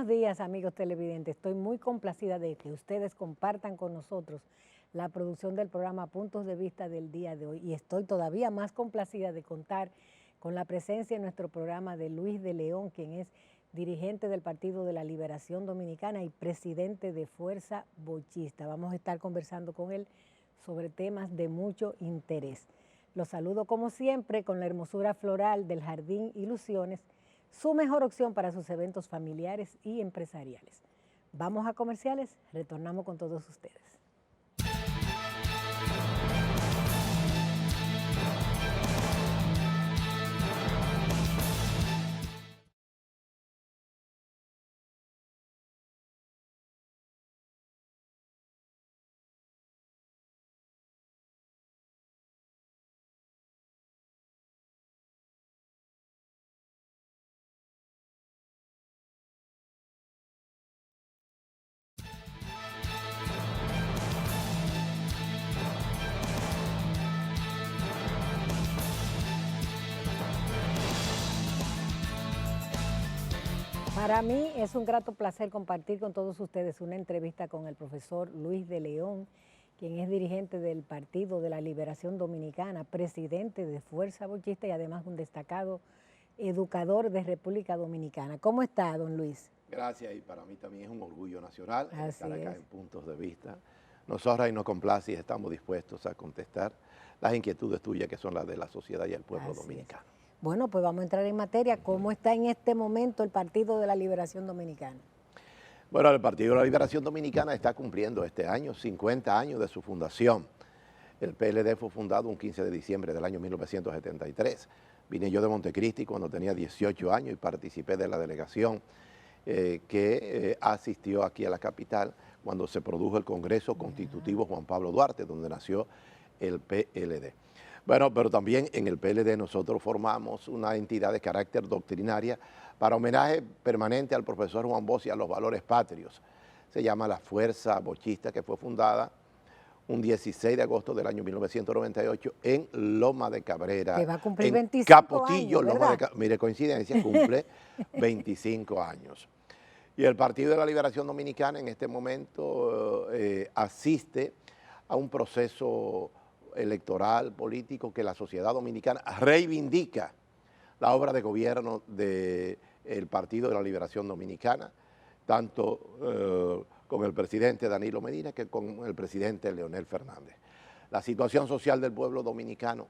buenos días, amigos televidentes. Estoy muy complacida de que ustedes compartan con nosotros la producción del programa Puntos de Vista del día de hoy y estoy todavía más complacida de contar con la presencia en nuestro programa de Luis de León, quien es dirigente del Partido de la Liberación Dominicana y presidente de Fuerza Bochista. Vamos a estar conversando con él sobre temas de mucho interés. Los saludo como siempre con la hermosura floral del Jardín Ilusiones, su mejor opción para sus eventos familiares y empresariales. Vamos a comerciales, retornamos con todos ustedes. Para mí es un grato placer compartir con todos ustedes una entrevista con el profesor Luis de León, quien es dirigente del Partido de la Liberación Dominicana, presidente de Fuerza Bochista y además un destacado educador de República Dominicana. ¿Cómo está, don Luis? Gracias, y para mí también es un orgullo nacional estar acá es. en Puntos de Vista. Nos honra y nos complace y estamos dispuestos a contestar las inquietudes tuyas que son las de la sociedad y el pueblo dominicano. Bueno, pues vamos a entrar en materia. ¿Cómo está en este momento el Partido de la Liberación Dominicana? Bueno, el Partido de la Liberación Dominicana está cumpliendo este año 50 años de su fundación. El PLD fue fundado un 15 de diciembre del año 1973. Vine yo de Montecristi cuando tenía 18 años y participé de la delegación que asistió aquí a la capital cuando se produjo el Congreso Constitutivo Juan Pablo Duarte, donde nació el PLD. Bueno, pero también en el PLD nosotros formamos una entidad de carácter doctrinaria para homenaje permanente al profesor Juan Bosch y a los valores patrios. Se llama la Fuerza Bochista, que fue fundada un 16 de agosto del año 1998 en Loma de Cabrera. Que va a cumplir en 25 Capotillo, años, Loma ¿verdad? Mire, coincidencia, cumple 25 años. Y el Partido de la Liberación Dominicana en este momento asiste a un proceso electoral, político, que la sociedad dominicana reivindica la obra de gobierno del Partido de la Liberación Dominicana, tanto con el presidente Danilo Medina que con el presidente Leonel Fernández. La situación social del pueblo dominicano,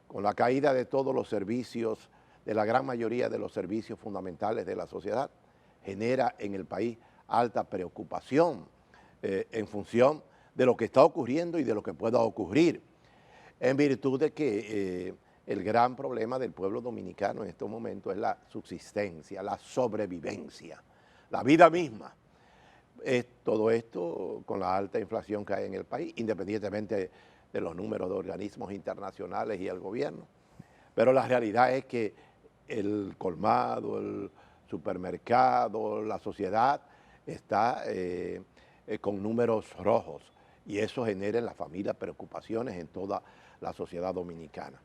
con la caída de todos los servicios, de la gran mayoría de los servicios fundamentales de la sociedad, genera en el país alta preocupación en función de lo que está ocurriendo y de lo que pueda ocurrir, en virtud de que el gran problema del pueblo dominicano en estos momentos es la subsistencia, la sobrevivencia, la vida misma. Todo esto con la alta inflación que hay en el país, independientemente de los números de organismos internacionales y el gobierno. Pero la realidad es que el colmado, el supermercado, la sociedad está con números rojos y eso genera en la familia preocupaciones en toda la sociedad dominicana.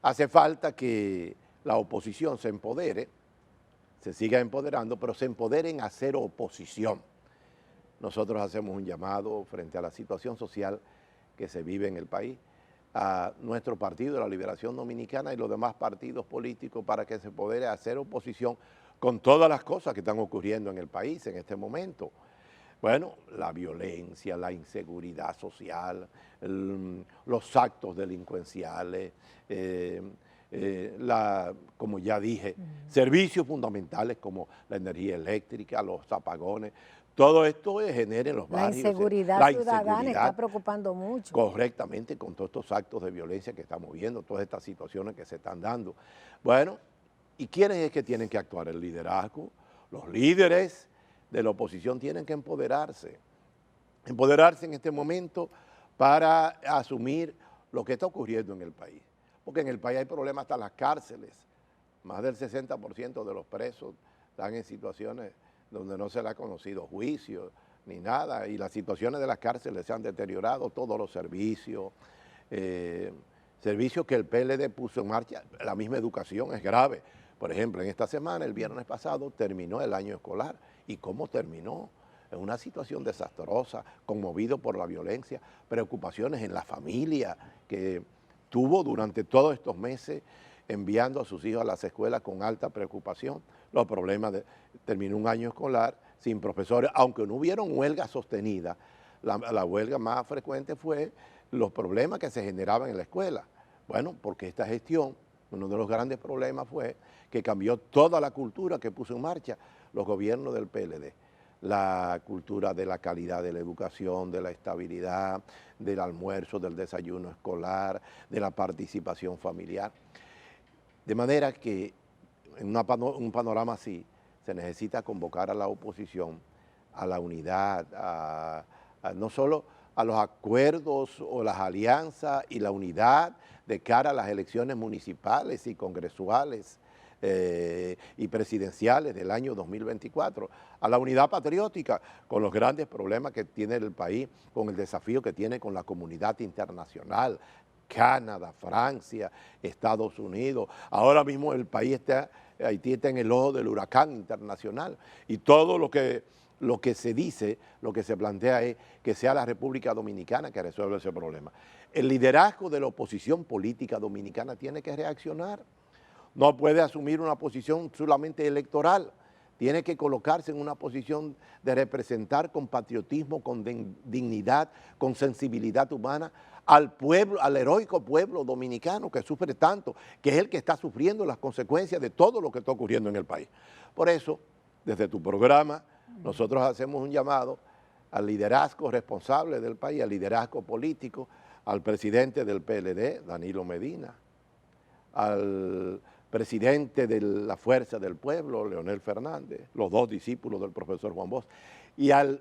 Hace falta que la oposición se empodere, se siga empoderando, pero se empodere en hacer oposición. Nosotros hacemos un llamado frente a la situación social que se vive en el país a nuestro Partido de la Liberación Dominicana y los demás partidos políticos para que se empodere a hacer oposición con todas las cosas que están ocurriendo en el país en este momento. Bueno, la violencia, la inseguridad social, los actos delincuenciales, como ya dije, servicios fundamentales como la energía eléctrica, los apagones, todo esto genera en los barrios. La inseguridad ciudadana está preocupando mucho. Correctamente, con todos estos actos de violencia que estamos viendo, todas estas situaciones que se están dando. Bueno, ¿y quiénes es que tienen que actuar? El liderazgo, los líderes de la oposición tienen que empoderarse en este momento para asumir lo que está ocurriendo en el país. Porque en el país hay problemas hasta las cárceles. Más del 60% de los presos están en situaciones donde no se le ha conocido juicio ni nada, y las situaciones de las cárceles se han deteriorado, todos los servicios, servicios que el PLD puso en marcha, la misma educación es grave, Por ejemplo, en esta semana, el viernes pasado, terminó el año escolar. ¿Y cómo terminó? En una situación desastrosa, conmovido por la violencia, preocupaciones en la familia que tuvo durante todos estos meses, enviando a sus hijos a las escuelas con alta preocupación. Los problemas terminó un año escolar sin profesores, aunque no hubieron huelga sostenida. La huelga más frecuente fue los problemas que se generaban en la escuela. Bueno, porque esta gestión, uno de los grandes problemas fue que cambió toda la cultura que puso en marcha los gobiernos del PLD. La cultura de la calidad de la educación, de la estabilidad, del almuerzo, del desayuno escolar, de la participación familiar. De manera que en un panorama así se necesita convocar a la oposición, a la unidad, no solo a los acuerdos o las alianzas y la unidad de cara a las elecciones municipales y congresuales y presidenciales del año 2024, a la unidad patriótica con los grandes problemas que tiene el país, con el desafío que tiene con la comunidad internacional, Canadá, Francia, Estados Unidos. Ahora mismo el país Haití está en el ojo del huracán internacional y todo lo que se dice, lo que se plantea es que sea la República Dominicana que resuelva ese problema. El liderazgo de la oposición política dominicana tiene que reaccionar. No puede asumir una posición solamente electoral, tiene que colocarse en una posición de representar con patriotismo, con dignidad, con sensibilidad humana al pueblo, al heroico pueblo dominicano que sufre tanto, que es el que está sufriendo las consecuencias de todo lo que está ocurriendo en el país. Por eso, desde tu programa, nosotros hacemos un llamado al liderazgo responsable del país, al liderazgo político, al presidente del PLD, Danilo Medina, al presidente de la Fuerza del Pueblo, Leonel Fernández, los dos discípulos del profesor Juan Bosch, y al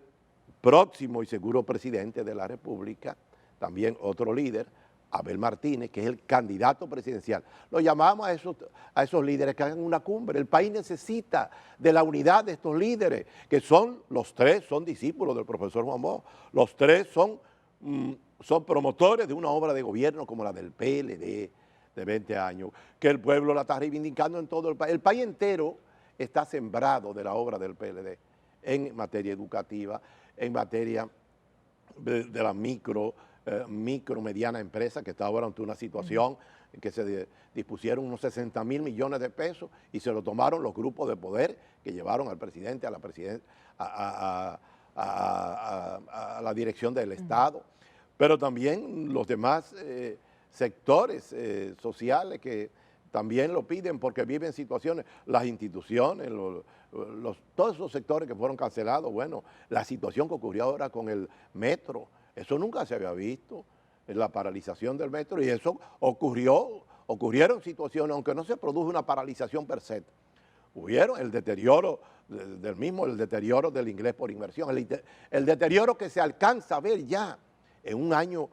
próximo y seguro presidente de la República, también otro líder, Abel Martínez, que es el candidato presidencial. Lo llamamos a esos líderes que hagan una cumbre. El país necesita de la unidad de estos líderes, que los tres son discípulos del profesor Juan Bosch, los tres son promotores de una obra de gobierno como la del PLD, de 20 años, que el pueblo la está reivindicando en todo el país. El país entero está sembrado de la obra del PLD en materia educativa, en materia de la micro, mediana empresa, que está ahora ante una situación en que se dispusieron unos 60 mil millones de pesos y se lo tomaron los grupos de poder que llevaron al presidente, a la dirección del Estado, pero también los demás sectores sociales que también lo piden porque viven situaciones, las instituciones, todos esos sectores que fueron cancelados, bueno, la situación que ocurrió ahora con el metro, eso nunca se había visto, la paralización del metro, y eso ocurrieron situaciones, aunque no se produjo una paralización per se, hubieron el deterioro el deterioro del inglés por inversión, el deterioro que se alcanza a ver ya en un año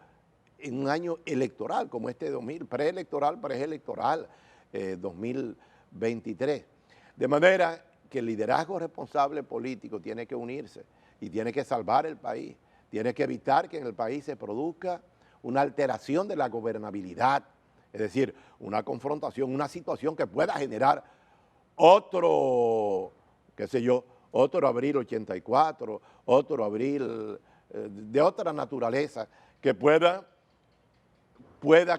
electoral como este 2000, preelectoral, 2023. De manera que el liderazgo responsable político tiene que unirse y tiene que salvar el país, tiene que evitar que en el país se produzca una alteración de la gobernabilidad, es decir, una confrontación, una situación que pueda generar otro abril 84, otro abril de otra naturaleza que pueda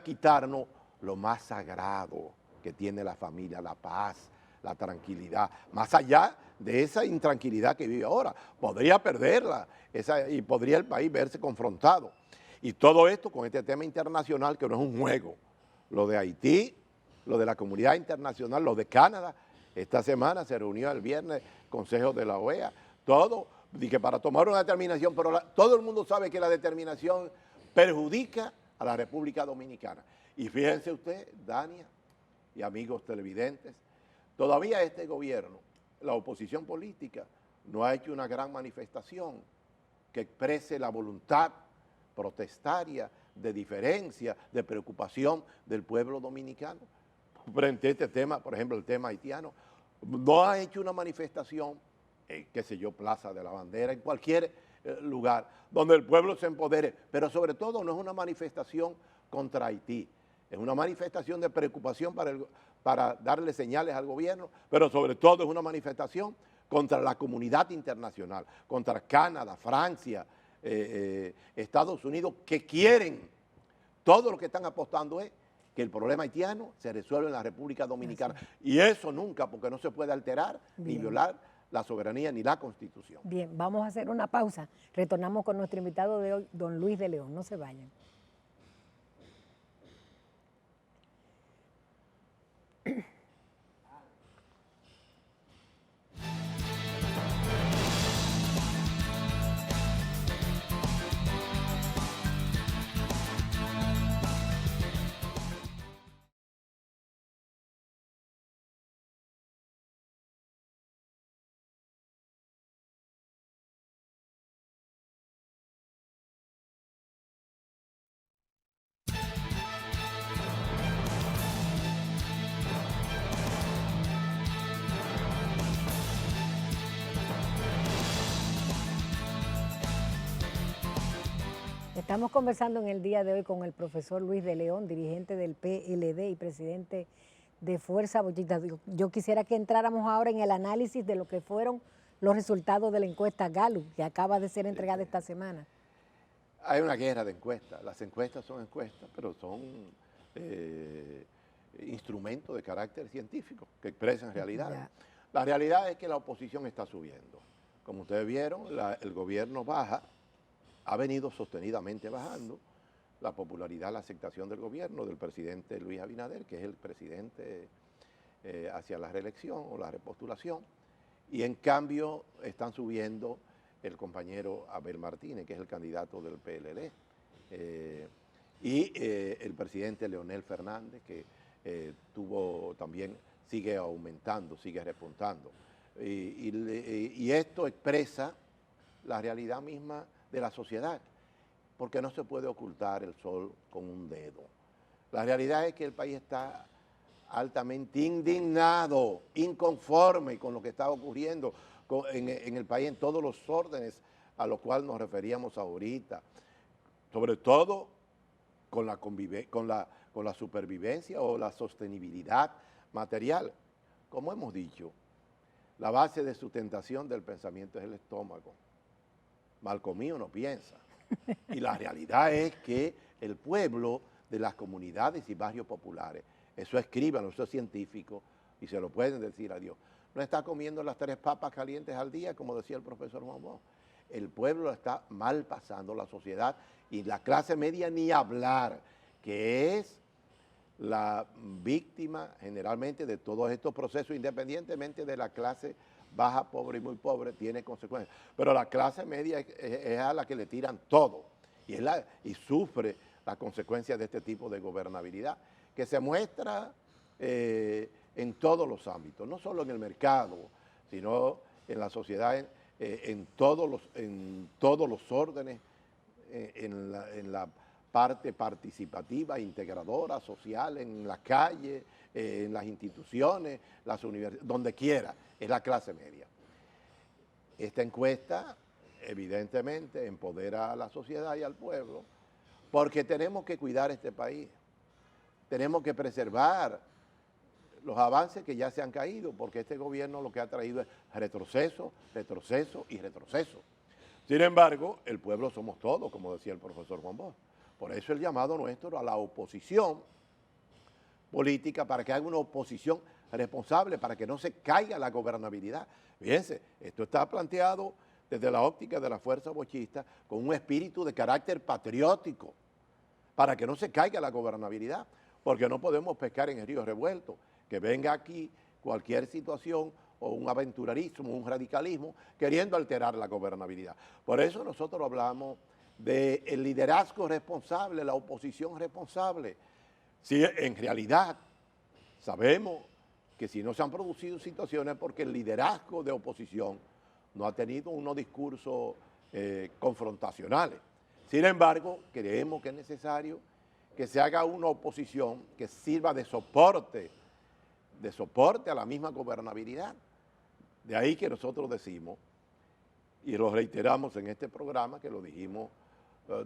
quitarnos lo más sagrado que tiene la familia, la paz, la tranquilidad, más allá de esa intranquilidad que vive ahora. Podría perderla y podría el país verse confrontado. Y todo esto con este tema internacional que no es un juego. Lo de Haití, lo de la comunidad internacional, lo de Canadá. Esta semana se reunió el viernes el Consejo de la OEA, todo, y que para tomar una determinación, pero todo el mundo sabe que la determinación perjudica a la República Dominicana. Y fíjense usted, Dania y amigos televidentes, todavía este gobierno, la oposición política, no ha hecho una gran manifestación que exprese la voluntad protestaria, de diferencia, de preocupación del pueblo dominicano. Frente a este tema, por ejemplo, el tema haitiano, no ha hecho una manifestación, qué sé yo, Plaza de la Bandera, en cualquier lugar donde el pueblo se empodere, pero sobre todo no es una manifestación contra Haití, es una manifestación de preocupación para darle señales al gobierno, pero sobre todo es una manifestación contra la comunidad internacional, contra Canadá, Francia, Estados Unidos, que quieren, todo lo que están apostando es que el problema haitiano se resuelve en la República Dominicana. Y eso nunca, porque no se puede alterar ni violar la soberanía ni la Constitución. Bien, vamos a hacer una pausa. Retornamos con nuestro invitado de hoy, don Luis de León. No se vayan. Estamos conversando en el día de hoy con el profesor Luis de León, dirigente del PLD y presidente de Fuerza Bochista. Yo quisiera que entráramos ahora en el análisis de lo que fueron los resultados de la encuesta Gallup, que acaba de ser entregada esta semana. Hay una guerra de encuestas. Las encuestas son encuestas, pero son instrumentos de carácter científico que expresan realidades. La realidad es que la oposición está subiendo. Como ustedes vieron, el gobierno baja, ha venido sostenidamente bajando la popularidad, la aceptación del gobierno del presidente Luis Abinader, que es el presidente hacia la reelección o la repostulación, y en cambio están subiendo el compañero Abel Martínez, que es el candidato del PLD, y el presidente Leonel Fernández, que también sigue aumentando, sigue repuntando. Y esto expresa la realidad misma de la sociedad, porque no se puede ocultar el sol con un dedo. La realidad es que el país está altamente indignado, inconforme con lo que está ocurriendo en el país, en todos los órdenes a los cuales nos referíamos ahorita, sobre todo con la supervivencia o la sostenibilidad material. Como hemos dicho, la base de sustentación del pensamiento es el estómago. Mal comido no piensa. Y la realidad es que el pueblo de las comunidades y barrios populares, eso escriban, eso es científico, y se lo pueden decir a Dios, no está comiendo las 3 papas calientes al día, como decía el profesor Juan Bosch. El pueblo está mal pasando, la sociedad y la clase media ni hablar, que es la víctima generalmente de todos estos procesos, independientemente de la clase baja, pobre y muy pobre, tiene consecuencias. Pero la clase media es a la que le tiran todo y sufre las consecuencias de este tipo de gobernabilidad, que se muestra en todos los ámbitos, no solo en el mercado, sino en la sociedad, en todos los órdenes, en la parte participativa, integradora, social, en la calle, en las instituciones, las universidades, donde quiera, es la clase media. Esta encuesta, evidentemente, empodera a la sociedad y al pueblo, porque tenemos que cuidar este país, tenemos que preservar los avances que ya se han caído, porque este gobierno lo que ha traído es retroceso, retroceso y retroceso. Sin embargo, el pueblo somos todos, como decía el profesor Juan Bosch. Por eso el llamado nuestro a la oposición política, para que haga una oposición responsable, para que no se caiga la gobernabilidad. Fíjense, esto está planteado desde la óptica de la fuerza bochista con un espíritu de carácter patriótico, para que no se caiga la gobernabilidad, porque no podemos pescar en el río revuelto, que venga aquí cualquier situación o un aventurarismo, un radicalismo, queriendo alterar la gobernabilidad. Por eso nosotros hablamos del liderazgo responsable, la oposición responsable. Si en realidad sabemos que si no se han producido situaciones porque el liderazgo de oposición no ha tenido unos discursos confrontacionales. Sin embargo, creemos que es necesario que se haga una oposición que sirva de soporte a la misma gobernabilidad. De ahí que nosotros decimos, y lo reiteramos en este programa, que lo dijimos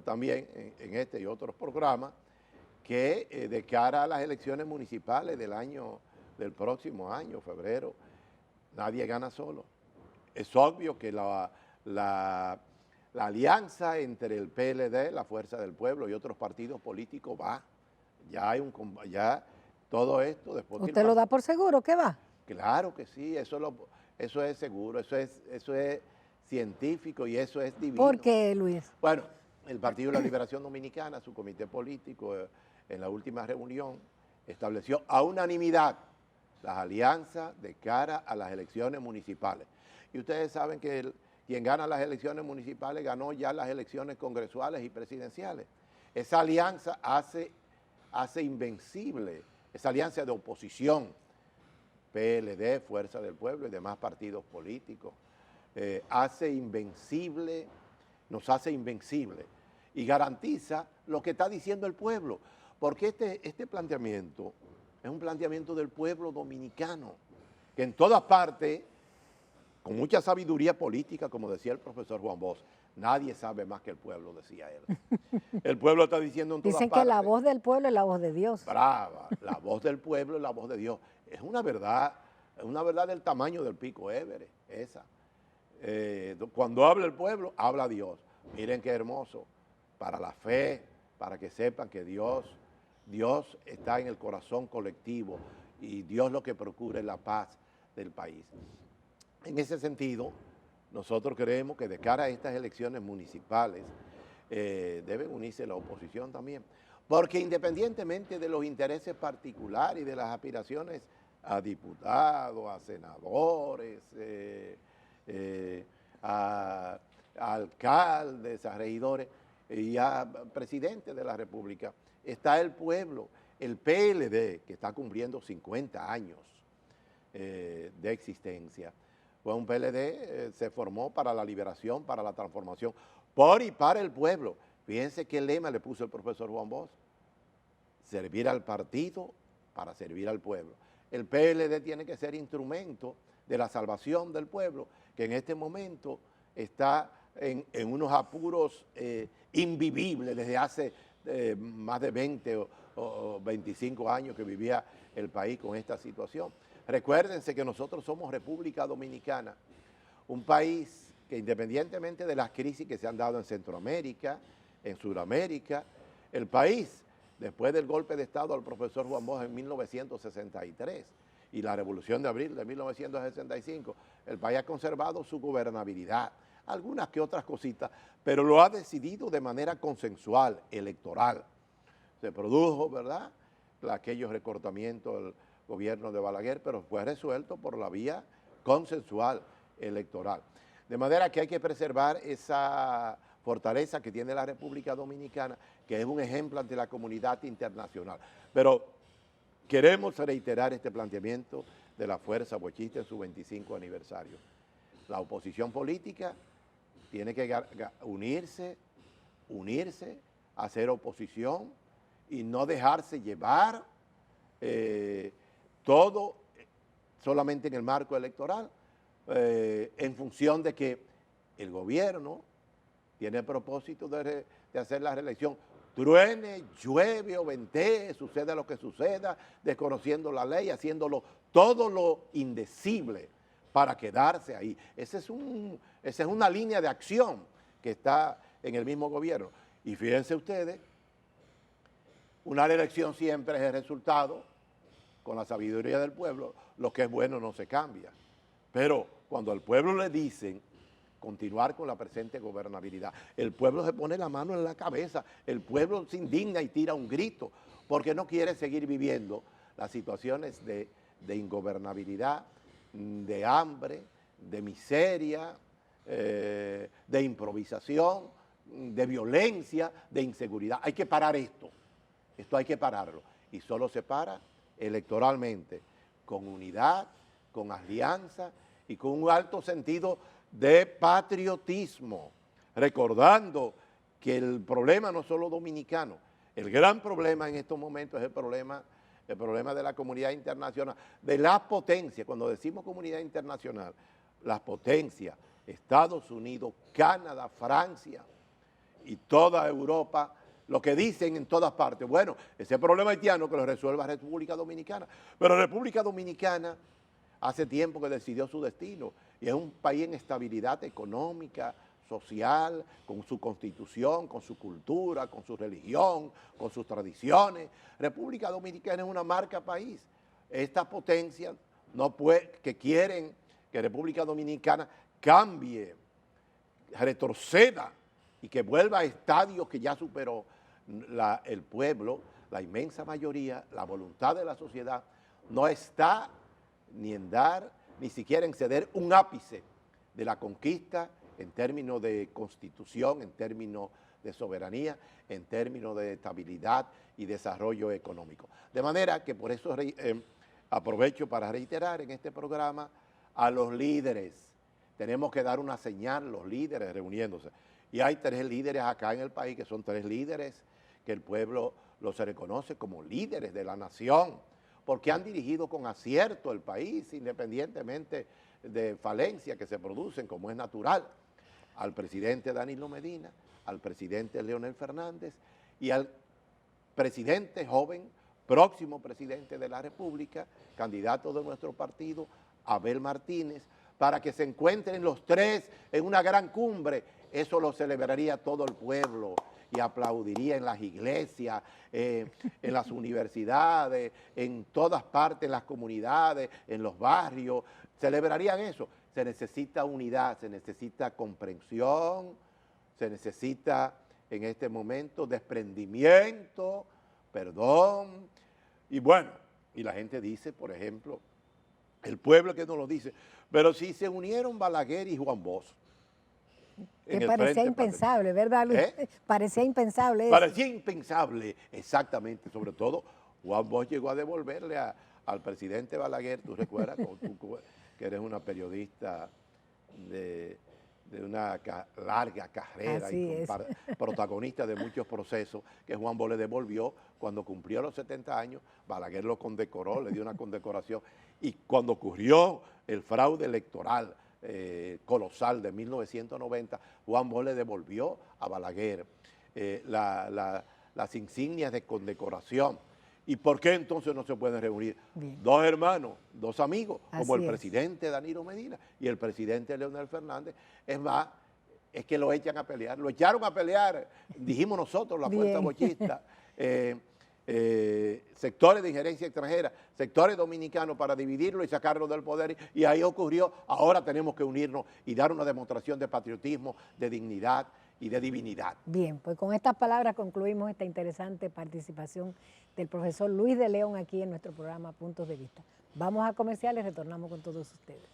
también en este y otros programas, que de cara a las elecciones municipales del año del próximo año, febrero, nadie gana solo. Es obvio que la alianza entre el PLD, la Fuerza del Pueblo y otros partidos políticos va. Ya todo esto después ¿Usted lo da por seguro que va? Claro que sí, eso es seguro, eso es científico y eso es divino. ¿Por qué, Luis? Bueno, el Partido de la Liberación Dominicana, su comité político, en la última reunión, estableció a unanimidad las alianzas de cara a las elecciones municipales. Y ustedes saben que quien gana las elecciones municipales ganó ya las elecciones congresuales y presidenciales. Esa alianza hace invencible, esa alianza de oposición, PLD, Fuerza del Pueblo y demás partidos políticos, nos hace invencible y garantiza lo que está diciendo el pueblo, porque este planteamiento es un planteamiento del pueblo dominicano, que en todas partes, con mucha sabiduría política, como decía el profesor Juan Bosch, nadie sabe más que el pueblo, decía él. El pueblo está diciendo en todas partes. Dicen que la voz del pueblo es la voz de Dios. Brava, la voz del pueblo es la voz de Dios. Es una verdad del tamaño del pico Everest, esa. Cuando habla el pueblo, habla Dios. Miren qué hermoso, para la fe, para que sepan que Dios está en el corazón colectivo y Dios lo que procura es la paz del país. En ese sentido, nosotros creemos que de cara a estas elecciones municipales deben unirse la oposición también, porque independientemente de los intereses particulares y de las aspiraciones a diputados, a senadores, a alcaldes, a regidores y a presidentes de la República, está el pueblo, el PLD, que está cumpliendo 50 años de existencia. Pues un PLD se formó para la liberación, para la transformación, por y para el pueblo. Fíjense qué lema le puso el profesor Juan Bosch: servir al partido para servir al pueblo. El PLD tiene que ser instrumento de la salvación del pueblo, que en este momento está en unos apuros invivibles desde hace más de 20 o 25 años que vivía el país con esta situación. Recuérdense que nosotros somos República Dominicana, un país que independientemente de las crisis que se han dado en Centroamérica, en Sudamérica, el país, después del golpe de Estado al profesor Juan Bosch en 1963 y la Revolución de Abril de 1965, el país ha conservado su gobernabilidad, algunas que otras cositas, pero lo ha decidido de manera consensual, electoral. Se produjo, ¿verdad?, aquellos recortamientos del gobierno de Balaguer, pero fue resuelto por la vía consensual electoral. De manera que hay que preservar esa fortaleza que tiene la República Dominicana, que es un ejemplo ante la comunidad internacional. Pero queremos reiterar este planteamiento de la Fuerza Bochista en su 25 aniversario. La oposición política tiene que unirse, hacer oposición y no dejarse llevar todo solamente en el marco electoral, en función de que el gobierno tiene el propósito de hacer la reelección, truene, llueve o ventee, suceda lo que suceda, desconociendo la ley, haciéndolo todo lo indecible para quedarse ahí. Esa es una línea de acción que está en el mismo gobierno. Y fíjense ustedes, una reelección siempre es el resultado, con la sabiduría del pueblo, lo que es bueno no se cambia. Pero cuando al pueblo le dicen continuar con la presente gobernabilidad, el pueblo se pone la mano en la cabeza, el pueblo se indigna y tira un grito, porque no quiere seguir viviendo las situaciones de ingobernabilidad, de hambre, de miseria, de improvisación, de violencia, de inseguridad. Hay que parar esto hay que pararlo, y solo se para electoralmente, con unidad, con alianza y con un alto sentido de patriotismo, recordando que el problema no es solo dominicano, el gran problema en estos momentos es el problema de la comunidad internacional, de las potencias. Cuando decimos comunidad internacional, las potencias, Estados Unidos, Canadá, Francia y toda Europa, lo que dicen en todas partes. Bueno, ese problema haitiano que lo resuelva República Dominicana. Pero República Dominicana hace tiempo que decidió su destino y es un país en estabilidad económica, social, con su constitución, con su cultura, con su religión, con sus tradiciones. República Dominicana es una marca país. Estas potencias que quieren que República Dominicana cambie, retroceda y que vuelva a estadios que ya superó el pueblo, la inmensa mayoría, la voluntad de la sociedad, no está ni en dar, ni siquiera en ceder un ápice de la conquista en términos de constitución, en términos de soberanía, en términos de estabilidad y desarrollo económico. De manera que por eso aprovecho para reiterar en este programa a los líderes. Tenemos que dar una señal, los líderes reuniéndose. Y hay 3 líderes acá en el país que son 3 líderes que el pueblo los reconoce como líderes de la nación, porque han dirigido con acierto el país, independientemente de falencias que se producen, como es natural, al presidente Danilo Medina, al presidente Leonel Fernández y al presidente joven, próximo presidente de la República, candidato de nuestro partido, Abel Martínez, para que se encuentren los 3 en una gran cumbre. Eso lo celebraría todo el pueblo y aplaudiría en las iglesias, en las universidades, en todas partes, en las comunidades, en los barrios, celebrarían eso. Se necesita unidad, se necesita comprensión, se necesita en este momento desprendimiento, perdón, y bueno, y la gente dice, por ejemplo, el pueblo que no lo dice, pero si se unieron Balaguer y Juan Bosch. Que parecía impensable, ¿verdad, Luis? Parecía impensable eso. Parecía impensable, exactamente. Sobre todo, Juan Bosch llegó a devolverle al presidente Balaguer, tú recuerdas, tú, que eres una periodista de una larga carrera y protagonista de muchos procesos, que Juan Bosch le devolvió cuando cumplió los 70 años, Balaguer lo condecoró, le dio una condecoración, y cuando ocurrió el fraude electoral colosal de 1990, Juan Bosch le devolvió a Balaguer las insignias de condecoración. ¿Y por qué entonces no se pueden reunir? Bien. 2 hermanos, 2 amigos, como el presidente Danilo Medina y el presidente Leonel Fernández? Es más, es que lo echan a pelear, lo echaron a pelear, dijimos nosotros, la fuerza bochista, sectores de injerencia extranjera, sectores dominicanos, para dividirlo y sacarlo del poder, y ahí ocurrió. Ahora tenemos que unirnos y dar una demostración de patriotismo, de dignidad y de divinidad. Bien, pues con estas palabras concluimos esta interesante participación del profesor Luis de León aquí en nuestro programa Puntos de Vista. Vamos a comerciales, retornamos con todos ustedes.